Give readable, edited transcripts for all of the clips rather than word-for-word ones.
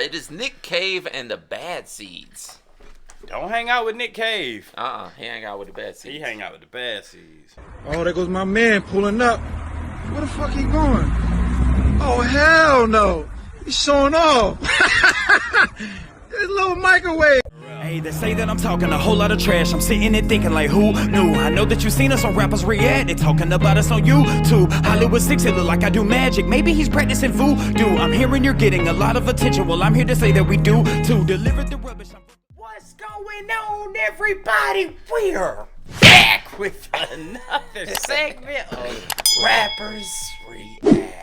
It is Nick Cave and the Bad Seeds. Don't hang out with Nick Cave. He hang out with the Bad Seeds. He hang out with the Bad Seeds. Oh, there goes my man pulling up. Where the fuck he going? Oh, hell no. He's showing off. This little microwave. Hey, they say that I'm talking a whole lot of trash. I'm sitting there thinking like, who knew? I know that you seen us on Rappers React. They talking about us on YouTube. Hollywood 6, it look like I do magic. Maybe he's practicing voodoo. I'm hearing you're getting a lot of attention. Well, I'm here to say that we do to deliver the rubbish. What's going on, everybody? We're back with another segment of Rappers React.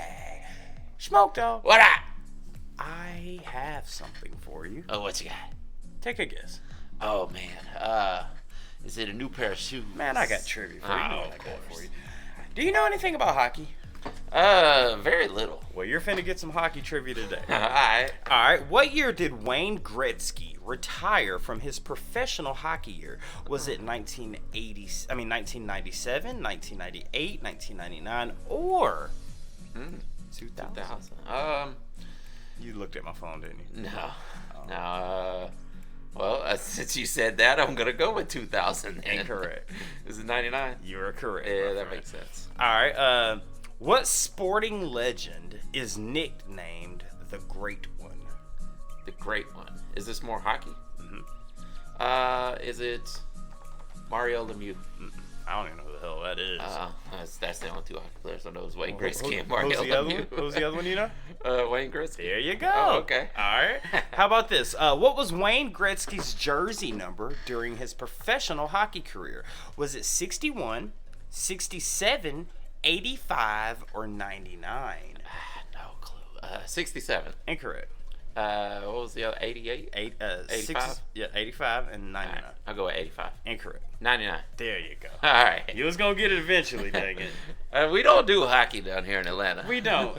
Smoke Dog. What up? I have something for you. Oh, what you got? Take a guess. Oh, man. Is it a new pair of shoes? Man, I got trivia for you. You know what I got course. for you. Do you know anything about hockey? Very little. Well, you're finna get some hockey trivia today. Alright. Alright, what year did Wayne Gretzky retire from his professional hockey year? Was it 1997, 1998, 1999, or 2000? You looked at my phone, didn't you? No. No. Well, since you said that, I'm gonna go with 2000. Incorrect. Is it 99? You're correct. Yeah, that makes sense. Alright, what sporting legend is nicknamed the Great One? The Great One. Is this more hockey? Is it Mario Lemieux? I don't even know who the hell that is. That's the only two hockey players I know is Wayne Who- Gretzky and who's Mario the other Lemieux. one? Who's the other one you know? Wayne Gretzky. There you go. Oh, okay. All right. How about this? What was Wayne Gretzky's jersey number during his professional hockey career? Was it 61, 67, 85, or 99? No clue. 67. Incorrect. What was the other? 88? 85? 85 and 99. Alright, I'll go with 85. Incorrect. 99. There you go. Alright. You was going to get it eventually, dang it. We don't do hockey down here in Atlanta. We don't.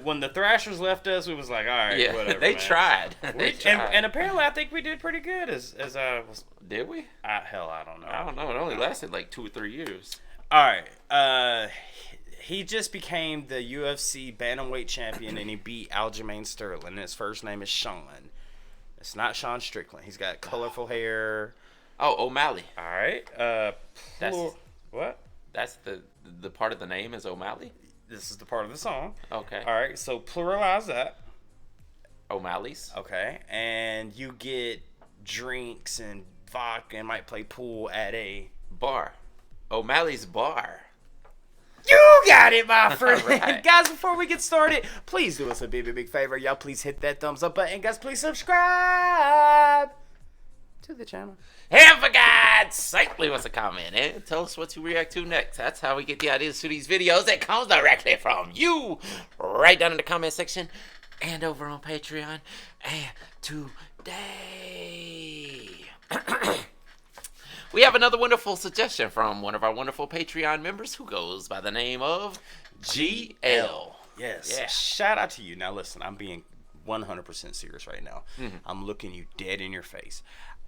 When the Thrashers left us, we was like, all right, Yeah, whatever, they man. tried. They tried. And apparently I think we did pretty good as I was. Did we? Hell, I don't know. I don't know. It only lasted like 2 or 3 years. All right. He just became the UFC bantamweight champion, and he beat Aljamain Sterling. His first name is Sean. It's not Sean Strickland. He's got colorful hair. Oh, O'Malley. All right. What? That's the part of the name is O'Malley? This is the part of the song. Okay. All right. So pluralize that. O'Malley's. Okay. And you get drinks and vodka and might play pool at a Bar. O'Malley's Bar. You got it, my friend. Right. Guys, before we get started, please do us a big favor. Y'all please hit that thumbs up button. Guys, please subscribe to the channel. And for God's sake, leave us a comment and tell us what to react to next. That's how we get the ideas to these videos. That comes directly from you. Right down in the comment section and over on Patreon. And today we have another wonderful suggestion from one of our wonderful Patreon members who goes by the name of GL. Yes. Yeah. Shout out to you. Now, listen, I'm being 100% serious right now. I'm looking you dead in your face.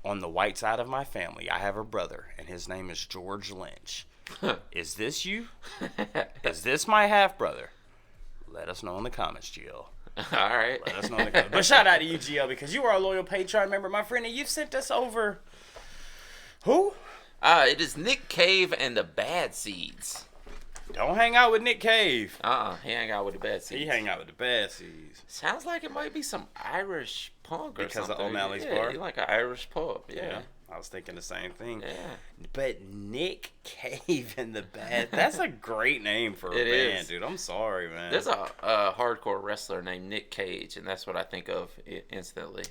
On the white side of my family, I have a brother, and his name is George Lynch. Is this you? Is this my half-brother? Let us know in the comments, GL. All right. Let us know in the comments. But shout out to you, GL, because you are a loyal Patreon member, my friend, and you've sent us over... Who? It is Nick Cave and the Bad Seeds. Don't hang out with Nick Cave. He hang out with the Bad Seeds. He hang out with the Bad Seeds. Sounds like it might be some Irish punk or Because of something. O'Malley's yeah, Bar? he like an Irish pub. Yeah. I was thinking the same thing. Yeah. But Nick Cave and the Bad, that's a great name for a It band, is. dude. I'm sorry, man. There's a hardcore wrestler named Nick Cage, and that's what I think of instantly.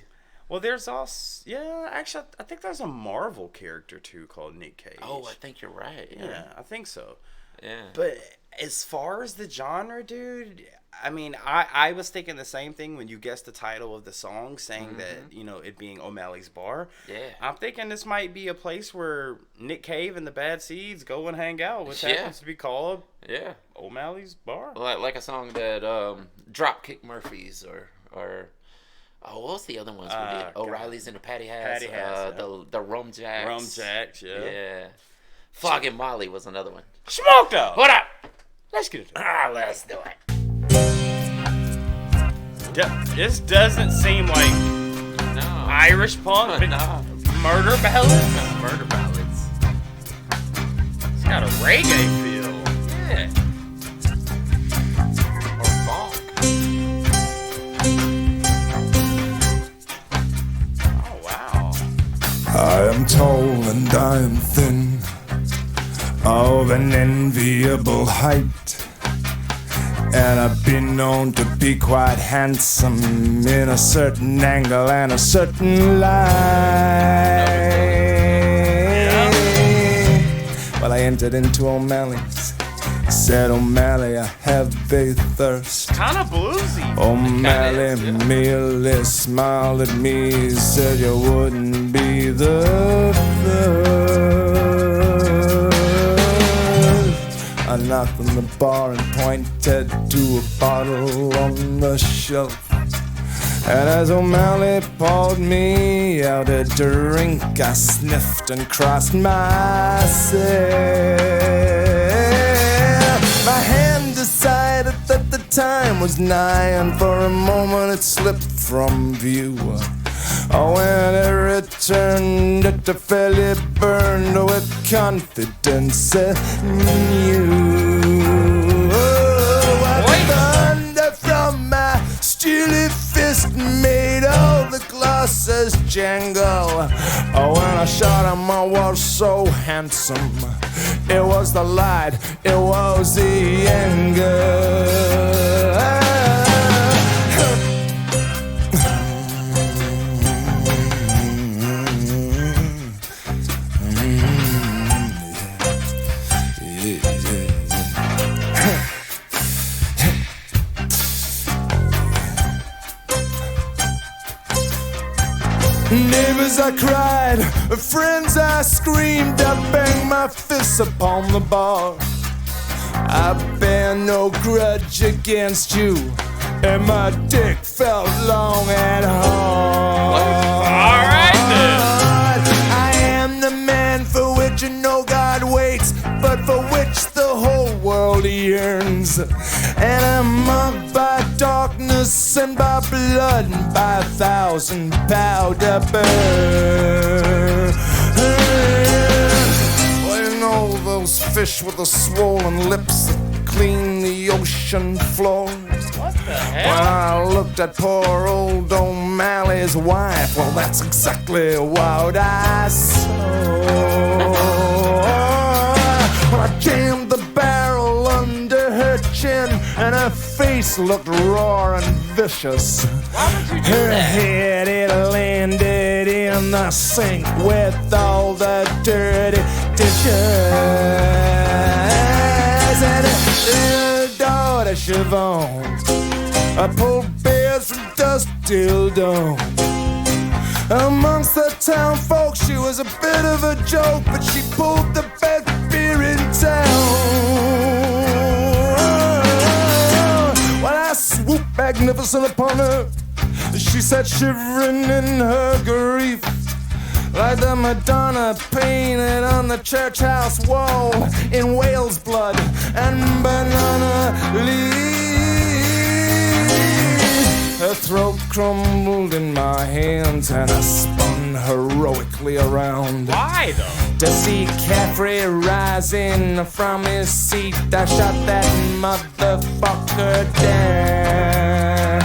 Well, there's also, actually, I think there's a Marvel character, too, called Nick Cage. Oh, I think you're right. Yeah, I think so. Yeah. But as far as the genre, dude, I mean, I was thinking the same thing when you guessed the title of the song, saying that, it being O'Malley's Bar. Yeah. I'm thinking this might be a place where Nick Cave and the Bad Seeds go and hang out, which happens to be called Yeah. O'Malley's Bar. Like a song that Dropkick Murphys or what was the other ones we did? O'Reilly's and the Patty House. Patty House, the Rum Jacks. Rum Jacks, yeah. Yeah. Flogging Molly was another one. Smoke Dog! What up? Let's get it. Let's do it. This doesn't seem like No. Irish punk, but No. murder ballads. Murder ballads. It's got a reggae feel. Yeah. Or funk. Oh wow. I am tall and I am thin, of an enviable height, and I've been known to be quite handsome in a certain angle and a certain light. Well, I entered into O'Malley's, said, O'Malley, I have a thirst. Kind of bluesy. O'Malley merely smiled at me, said you wouldn't be the first. I knocked on the bar and pointed to a bottle on the shelf. And as O'Malley poured me out a drink, I sniffed and crossed myself. My hand decided that the time was nigh, and for a moment it slipped from view. Oh, when it returned, it fairly burned with confidence anew. Oh, what thunder from my steely fist made all the glasses jangle. Oh, when I shot him, I was so handsome. It was the light, it was the anger. Neighbors, I cried, friends, I screamed, I banged my fists upon the bar. I bear no grudge against you, and my dick felt long and hard. All right then. I am the man for which no God waits, but for which the whole world yearns. And I'm marked by darkness and by blood and by 1,000 powder burns. Well, you know those fish with the swollen lips that clean the ocean floor? What the hell? When I looked at poor old O'Malley's wife, well, that's exactly what I saw. I jammed the barrel under her chin, and her face looked raw and vicious. Why would you do Her that? head, it landed in the sink with all the dirty dishes. And her daughter Siobhan, I pulled bears from dusk till dawn. Amongst the town folk, she was a bit of a joke, but she pulled the best beer in town. While I swooped magnificent upon her, she sat shivering in her grief, like the Madonna painted on the church house wall in whale's blood and banana leaves. Her throat crumbled in my hands, and I spun heroically around. Why though? To see Caffrey rising from his seat, I shot that motherfucker down.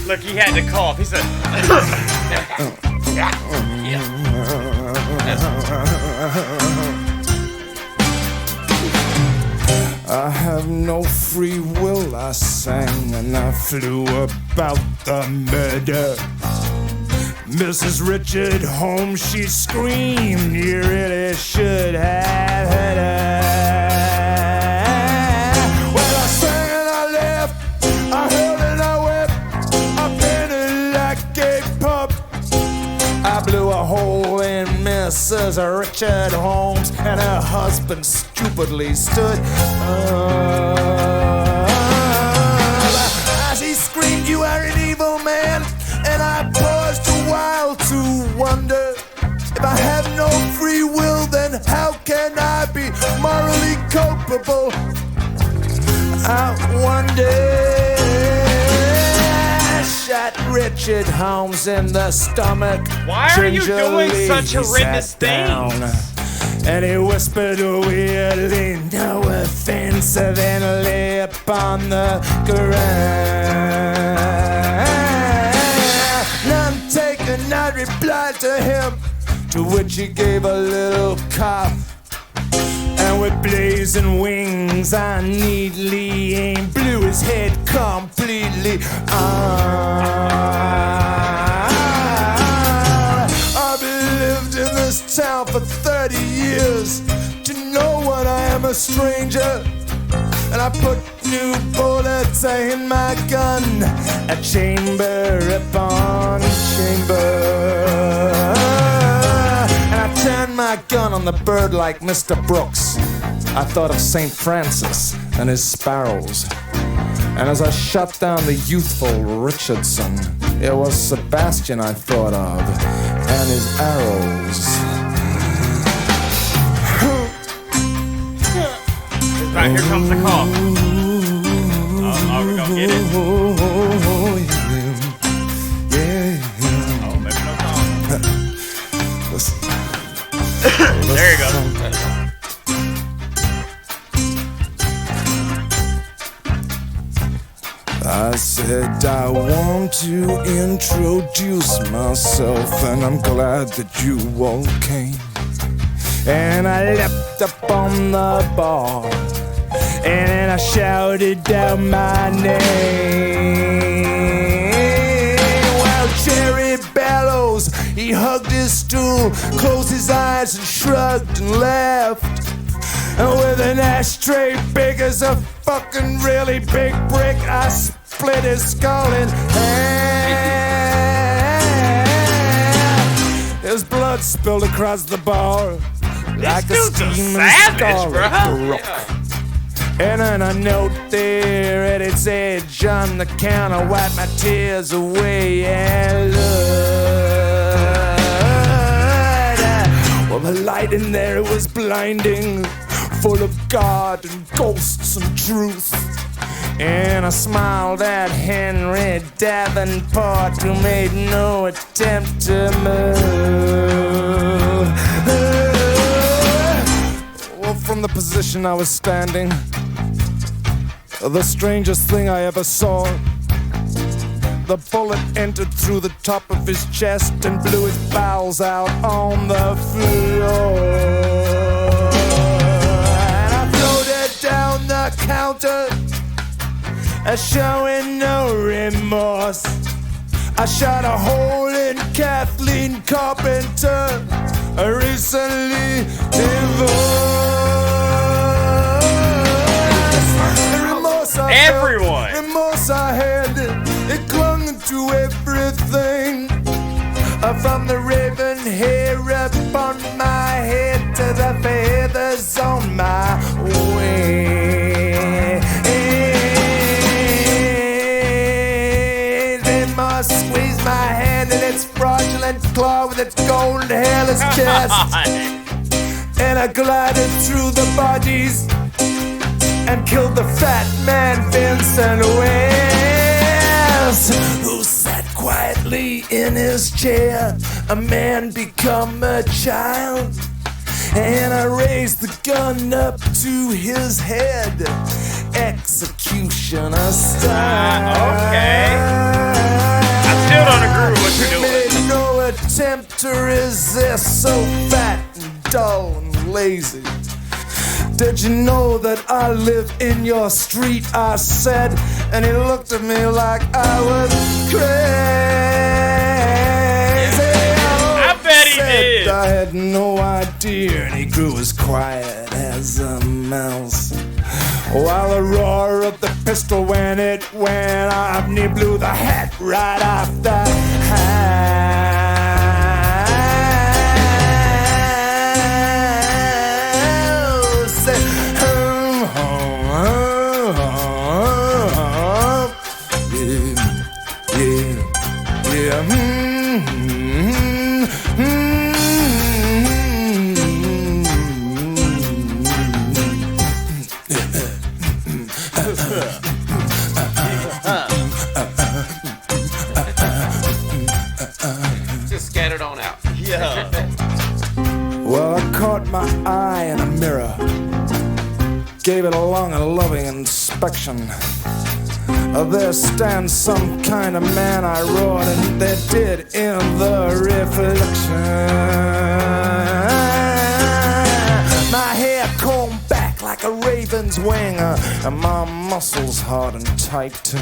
Look, he had to cough. He said, I have no free will, I sang, and I flew about the murder. Mrs. Richard Holmes, she screamed, you really should have heard her. Well, I sang and I laughed, I held and I wept, I panted like a pup. I blew a hole in Mrs. Richard Holmes, and her husband stupidly stood. morally culpable. One day I shot Richard Holmes in the stomach. Why are you doing such horrendous things? And he whispered weirdly, no offensive, and lay upon the ground. None taken, I replied to him, to which he gave a little cough. And with blazing wings, I neatly aimed, blew his head completely I've lived in this town for 30 years. To know what I am a stranger. And I put new bullets in my gun, a chamber upon chamber. And I turned my gun on the bird like Mr. Brooks. I thought of St. Francis and his sparrows. And as I shot down the youthful Richardson, it was Sebastian I thought of, and his arrows. Right, here comes the call. Are we gonna get it? Yeah. Oh, maybe no call. Listen. There you go. I said I want to introduce myself, and I'm glad that you all came. And I leapt up on the bar, and then I shouted down my name. While Jerry Bellows, he hugged his stool, closed his eyes and shrugged and laughed. And with an ashtray big as a fucking really big brick, I split his skull in half. His blood spilled across the bar like a steaming scarlet brook. And then a note there at its edge on the counter wiped my tears away and looked. Well, the light in there, it was blinding, full of God and ghosts and truth. And I smiled at Henry Davenport, who made no attempt to move. Well, from the position I was standing, the strangest thing I ever saw. The bullet entered through the top of his chest and blew his bowels out on the floor. And I floated down the counter, showing no remorse. I shot a hole in Kathleen Carpenter, recently divorced. The remorse I Everyone. felt, remorse I had, it clung to everything. From the raven hair upon my head to the feathers on my wing. Squeeze my hand in its fraudulent claw with its gold hairless chest. And I glided through the bodies and killed the fat man Vincent Wells, who sat quietly in his chair, a man become a child. And I raised the gun up to his head, executioner style. Okay. Still don't agree with what you're doing. Made no attempt to resist, so fat and dull and lazy. Did you know that I live in your street? I said, and he looked at me like I was crazy. I bet he did. I had no idea, and he grew as quiet as a mouse. While the roar of the pistol when it went off, and he blew the hat right off the house. Yeah. gave it a long and loving inspection. There stands some kind of man, I roared, and there did in the reflection. My hair combed back like a raven's wing, and my muscles hard and tight.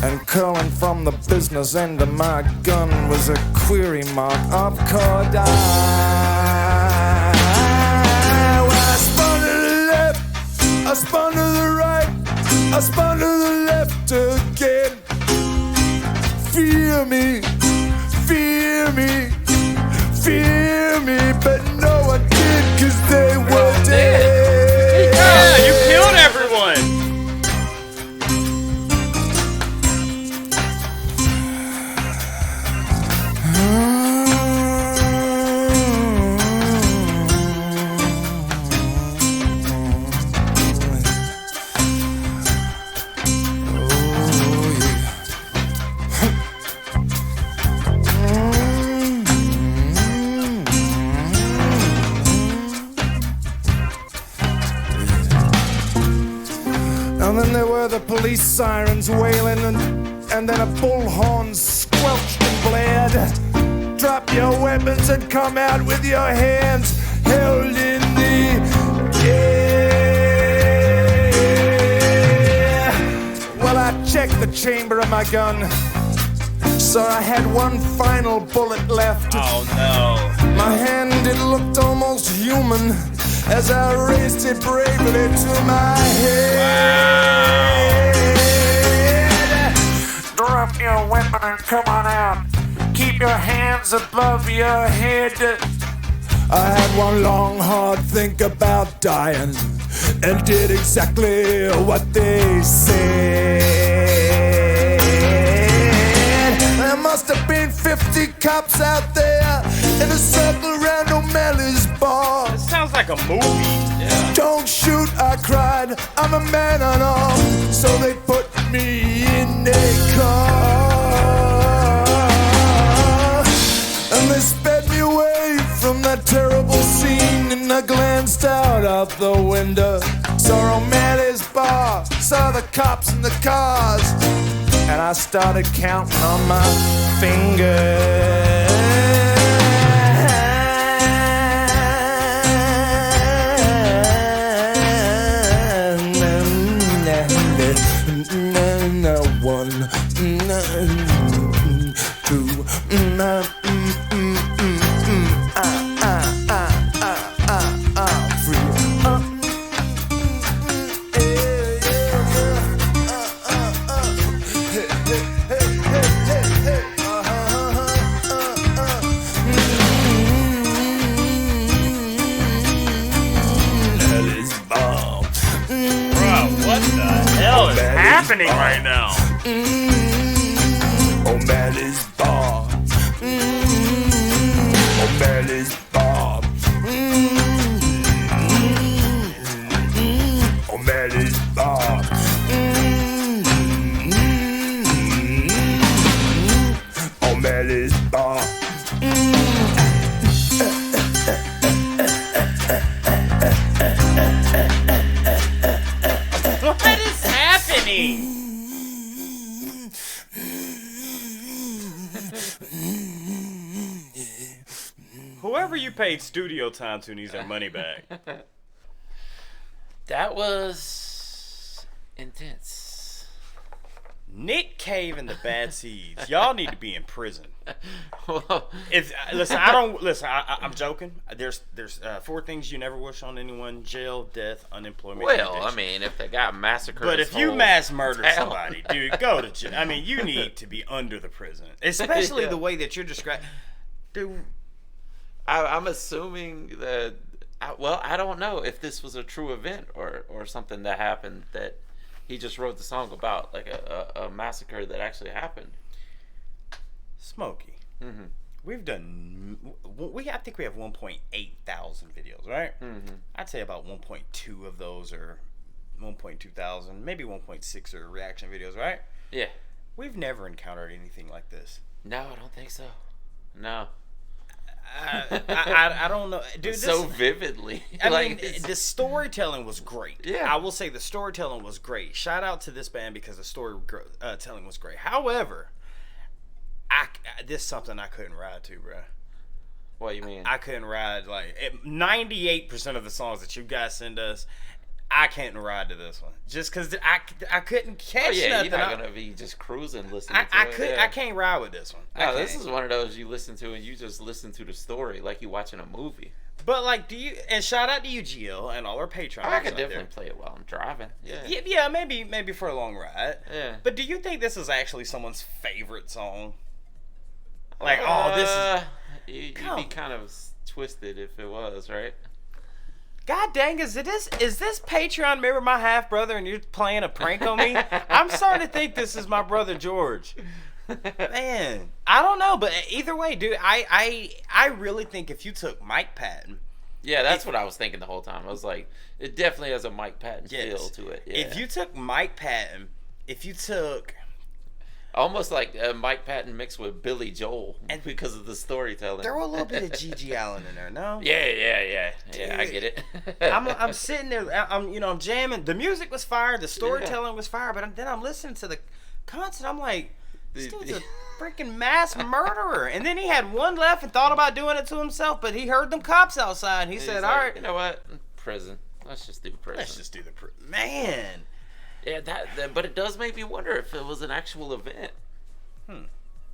And curling from the business end of my gun was a query mark of cordite. Well, I spun to the left, I spun to the right, I spun to the left again. Fear me, fear me, fear me, but no one did, 'cause they were dead. Yeah, you killed everyone. And then there were the police sirens wailing, and then a bullhorn squelched and blared. Drop your weapons and come out with your hands held in the air. Well, I checked the chamber of my gun, so I had one final bullet left. Oh no. My hand, it looked almost human as I raised it bravely to my head. Drop your weapon and come on out. Keep your hands above your head. I had one long, hard think about dying and did exactly what they said. There must have been 50 cops out there in a circle around O'Malley's bar. This sounds like a movie. Yeah. Don't shoot, I cried, I'm a man unarmed. So they put me in a car, and they sped me away from that terrible scene. And I glanced out the window, saw O'Malley's bar, saw the cops and the cars, and I started counting on my fingers. One, two, happening right now? O'Malley's bar. O'Malley's bar. O'Malley's bar. O'Malley's bar. What is happening? Whoever you paid studio time to needs their money back. That was intense. Nick Cave and the Bad Seeds. Y'all need to be in prison. Well, I'm joking. There's 4 things you never wish on anyone: jail, death, unemployment. and I addiction. mean, if they got massacred. But if you mass murder town. somebody, dude, go to jail. I mean, you need to be under the prison, especially Yeah. the way that you're describing. Dude, I'm assuming that. I don't know if this was a true event or something that happened that he just wrote the song about, like a massacre that actually happened. Smokey. Mm-hmm. We've done. I think we have 1.8 thousand videos, right? Mm-hmm. I'd say about 1.2 of those are 1.2 thousand, maybe 1.6 are reaction videos, right? Yeah. We've never encountered anything like this. No, I don't think so. No. I don't know, dude. so vividly. I Like, mean, it's- the storytelling was great. Yeah. I will say the storytelling was great. Shout out to this band because the storytelling was great. However, this is something I couldn't ride to, bro. what you mean? I couldn't ride 98% of the songs that you guys send us. I can't ride to this one just because I couldn't catch oh yeah, nothing. you're not gonna be just cruising listening to I it. could Yeah. I can't ride with this one. No, I this can't. is one of those you listen to and you just listen to the story like you're watching a movie. But like, do you? And shout out to you, Gio, and all our patrons. I could out definitely there. play it while I'm driving. Yeah. Yeah, maybe for a long ride. Yeah. But do you think this is actually someone's favorite song? Like, oh, this is. You'd Come. be kind of twisted if it was, right? God dang, is this Patreon? Remember my half brother, and you're playing a prank on me? I'm starting to think this is my brother George. Man, I don't know, but either way, dude, I really think if you took Mike Patton, Yeah, that's what I was thinking the whole time. I was like, it definitely has a Mike Patton yes, feel to it. Yeah. if you took Mike Patton, if you took Almost like Mike Patton mixed with Billy Joel And- because of the storytelling. throw a little bit of Gigi Allen in there, no? Yeah, I Dude, get it. I'm sitting there, I'm jamming. The music was fire, the storytelling was fire, but then I'm listening to the content. I'm like, this dude's a freaking mass murderer. And then he had one left and thought about doing it to himself, but he heard them cops outside. And he He's said, like, "All right, you know what? Prison. Let's just do prison." let's just do man." Yeah, that. But it does make me wonder if it was an actual event.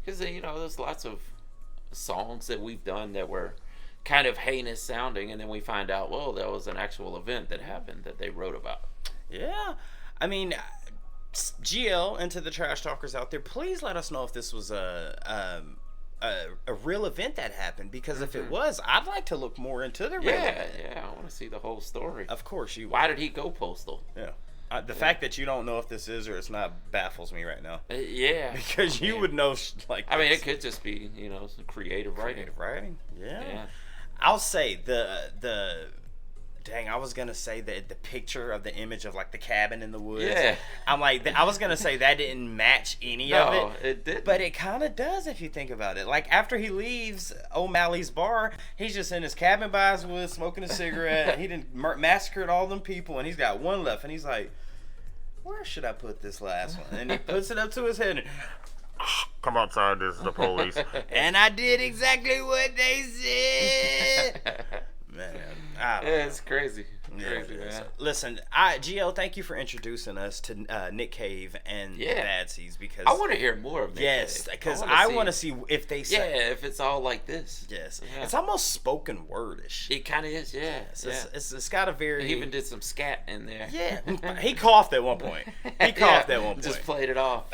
Because there's lots of songs that we've done that were kind of heinous sounding, and then we find out, well, that was an actual event that happened that they wrote about. Yeah, I mean, GL and to the trash talkers out there, please let us know if this was a real event that happened, because if it was, I'd like to look more into the real event. Yeah, I want to see the whole story. Of course you. Why did he go postal? Yeah. The fact that you don't know if this is or it's not baffles me right now. Yeah, Because you would know, like. I mean, it could just be some creative writing. creative writing. Yeah. Yeah. I'll say the. Dang, I was gonna say the picture of the image of like the cabin in the woods. Yeah. I'm like, I was gonna say that didn't match any of No, it. it didn't. But it kind of does if you think about it. Like after he leaves O'Malley's bar, he's just in his cabin by his woods smoking a cigarette. He didn't massacred all them people, and he's got one left, and he's like, where should I put this last one? And he puts it up to his head. And, come outside, this is the police. And I did exactly what they said. Man, I don't know. It's crazy. Crazy, Yeah, man. listen, GL, thank you for introducing us to Nick Cave and Yeah. the Bad Seeds, because I want to hear more of Nick yes, Cave. because I want to see if they say Yeah, if it's all like this. yes. Yeah. It's almost spoken wordish. It kind of is, yeah. It's got a very He even did some scat in there. yeah. He coughed at one point. He coughed at one point. Just played it off.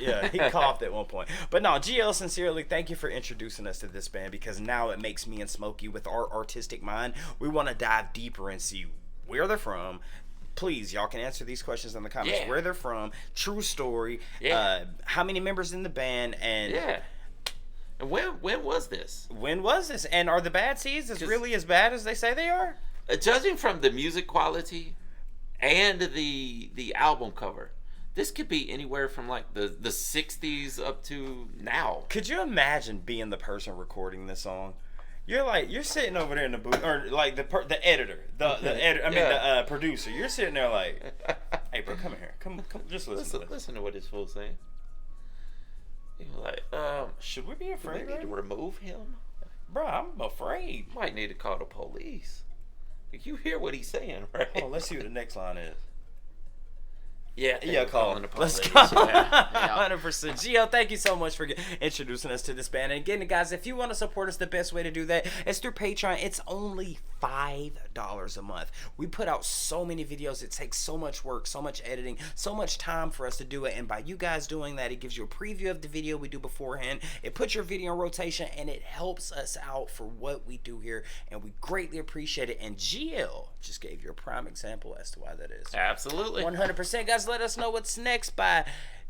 Yeah, he coughed at one point. But no, GL, sincerely, thank you for introducing us to this band, because now it makes me and Smokey, with our artistic mind, we want to dive deeper and see where they're from. Please, y'all can answer these questions in the comments. Yeah. Where they're from, true story, Yeah. how many members in the band, and Yeah. And when was this? when was this? And are the Bad Seeds as really as bad as they say they are? Judging from the music quality and the album cover, this could be anywhere from like the 60s up to now. Could you imagine being the person recording this song? You're sitting over there in the booth, or like the editor, the producer. You're sitting there like, hey bro, come here, come, just listen to this. Listen to what this fool's saying. You're like, Should we be do afraid, they need to remove him? bro? I'm afraid. Might need to call the police. You hear what he's saying, right? Hold on, let's see what the next line is. Yeah, I think Yeah, we're call calling him. the Let's police. go. Yeah. 100%. Gio, thank you so much for introducing us to this band. And again, guys, if you want to support us, the best way to do that is through Patreon. It's only $5 a month. We put out so many videos. It takes so much work, so much editing, so much time for us to do it. And by you guys doing that, it gives you a preview of the video we do beforehand. It puts your video in rotation, and it helps us out for what we do here. And we greatly appreciate it. And GL just gave you a prime example as to why that is. Absolutely. 100%. Guys, let us know what's next by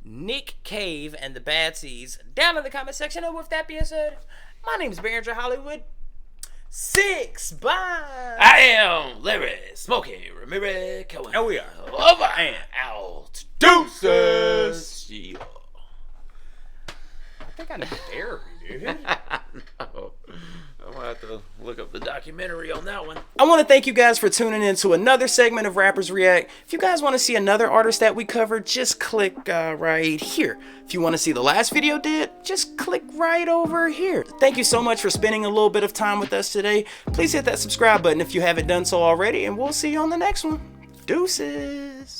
Nick Cave and the Bad Seeds down in the comment section. And with that being said, my name is Barringer Hollywood. 6. Bye. I am Larry Smokey Ramirez Cohen. And we are over and out. Deuces. Yeah. I think I need therapy, dude. No. I'm gonna have to look up the documentary on that one. I want to thank you guys for tuning in to another segment of Rappers React. If you guys want to see another artist that we covered, just click right here. If you want to see the last video did, just click right over here. Thank you so much for spending a little bit of time with us today. Please hit that subscribe button if you haven't done so already, and we'll see you on the next one. Deuces.